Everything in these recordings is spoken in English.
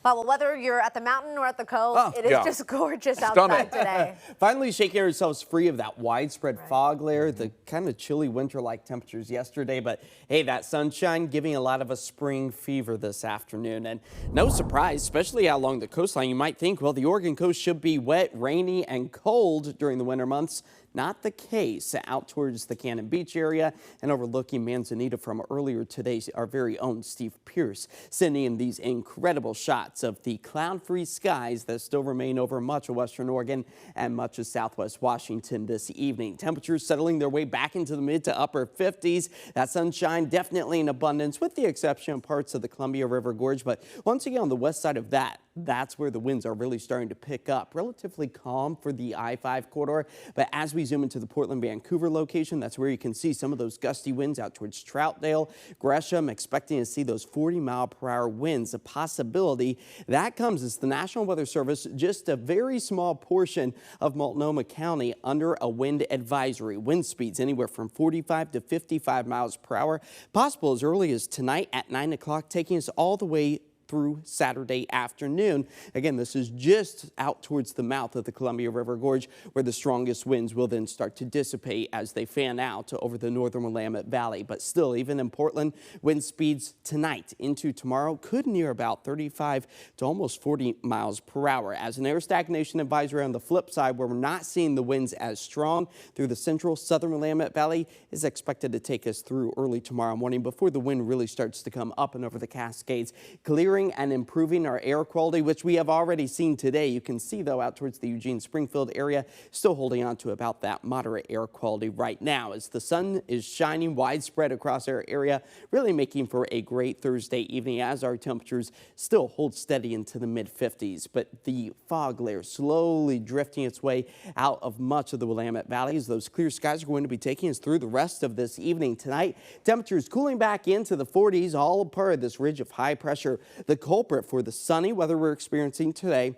Well, whether you're at the mountain or at the coast, it is just gorgeous outside today. Finally shaking ourselves free of that widespread fog layer, the kind of chilly winter-like temperatures yesterday. But hey, that sunshine giving a lot of us spring fever this afternoon. And no surprise, especially along the coastline, you might think, well, the Oregon coast should be wet, rainy, and cold during the winter months. Not the case. Out towards the Cannon Beach area and overlooking Manzanita from earlier today, our very own Steve Pierce sending in these incredible shots of the cloud-free skies that still remain over much of western Oregon and much of southwest Washington this evening. Temperatures settling their way back into the mid to upper 50s. That sunshine definitely in abundance with the exception of parts of the Columbia River Gorge. But once again, on the west side of that's where the winds are really starting to pick up. Relatively calm for the I-5 corridor, but as we zoom into the Portland-Vancouver location, that's where you can see some of those gusty winds out towards Troutdale, Gresham, expecting to see those 40-mile-per-hour winds. A possibility that comes as the National Weather Service, just a very small portion of Multnomah County under a wind advisory. Wind speeds anywhere from 45 to 55 miles per hour, possible as early as tonight at 9 o'clock, taking us all the way through Saturday afternoon. Again, this is just out towards the mouth of the Columbia River Gorge, where the strongest winds will then start to dissipate as they fan out over the northern Willamette Valley. But still, even in Portland, wind speeds tonight into tomorrow could near about 35 to almost 40 miles per hour. As an air stagnation advisory on the flip side, where we're not seeing the winds as strong through the central southern Willamette Valley, is expected to take us through early tomorrow morning before the wind really starts to come up and over the Cascades, clearing and improving our air quality, which we have already seen today. You can see, though, out towards the Eugene-Springfield area, still holding on to about that moderate air quality right now as the sun is shining widespread across our area, really making for a great Thursday evening as our temperatures still hold steady into the mid-50s. But the fog layer slowly drifting its way out of much of the Willamette Valley as those clear skies are going to be taking us through the rest of this evening. Tonight, temperatures cooling back into the 40s, all part of this ridge of high pressure. The culprit for the sunny weather we're experiencing today,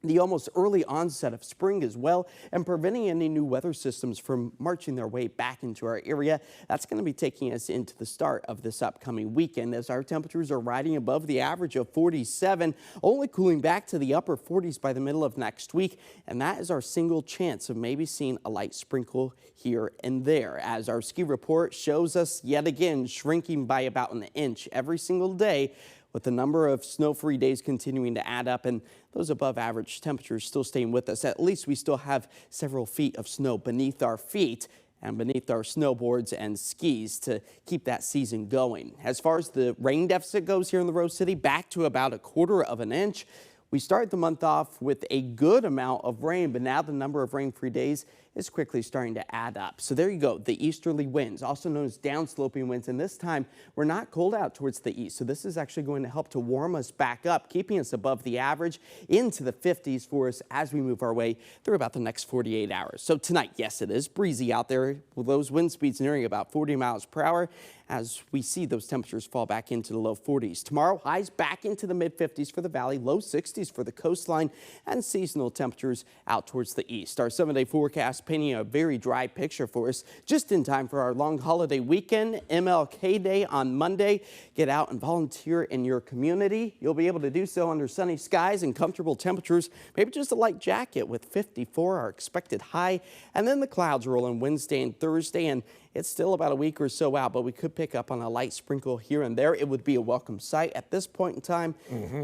the almost early onset of spring as well, and preventing any new weather systems from marching their way back into our area. That's going to be taking us into the start of this upcoming weekend as our temperatures are riding above the average of 47, only cooling back to the upper 40s by the middle of next week. And that is our single chance of maybe seeing a light sprinkle here and there, as our ski report shows us yet again shrinking by about an inch every single day, with the number of snow-free days continuing to add up and those above average temperatures still staying with us. At least we still have several feet of snow beneath our feet and beneath our snowboards and skis to keep that season going. As far as the rain deficit goes here in the Rose City, back to about 1/4 of an inch. We start the month off with a good amount of rain, but now the number of rain-free days is quickly starting to add up. So there you go, the easterly winds, also known as downsloping winds, and this time we're not cold out towards the east. So this is actually going to help to warm us back up, keeping us above the average into the 50s for us as we move our way through about the next 48 hours. So tonight, yes, it is breezy out there with those wind speeds nearing about 40 miles per hour as we see those temperatures fall back into the low 40s. Tomorrow, highs back into the mid-50s for the valley, low 60s for the coastline, and seasonal temperatures out towards the east. Our 7-day forecast painting a very dry picture for us just in time for our long holiday weekend, MLK Day on Monday. Get out and volunteer in your community. You'll be able to do so under sunny skies and comfortable temperatures, maybe just a light jacket with 54 our expected high, and then the clouds roll in Wednesday and Thursday, and it's still about a week or so out, but we could pick up on a light sprinkle here and there. It would be a welcome sight at this point in time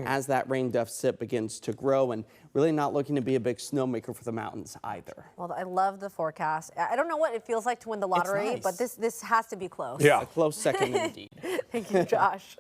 as that rain deficit begins to grow, and really not looking to be a big snowmaker for the mountains either. Well, I love the forecast. I don't know what it feels like to win the lottery, but this has to be close. Yeah, a close second indeed. Thank you, Josh.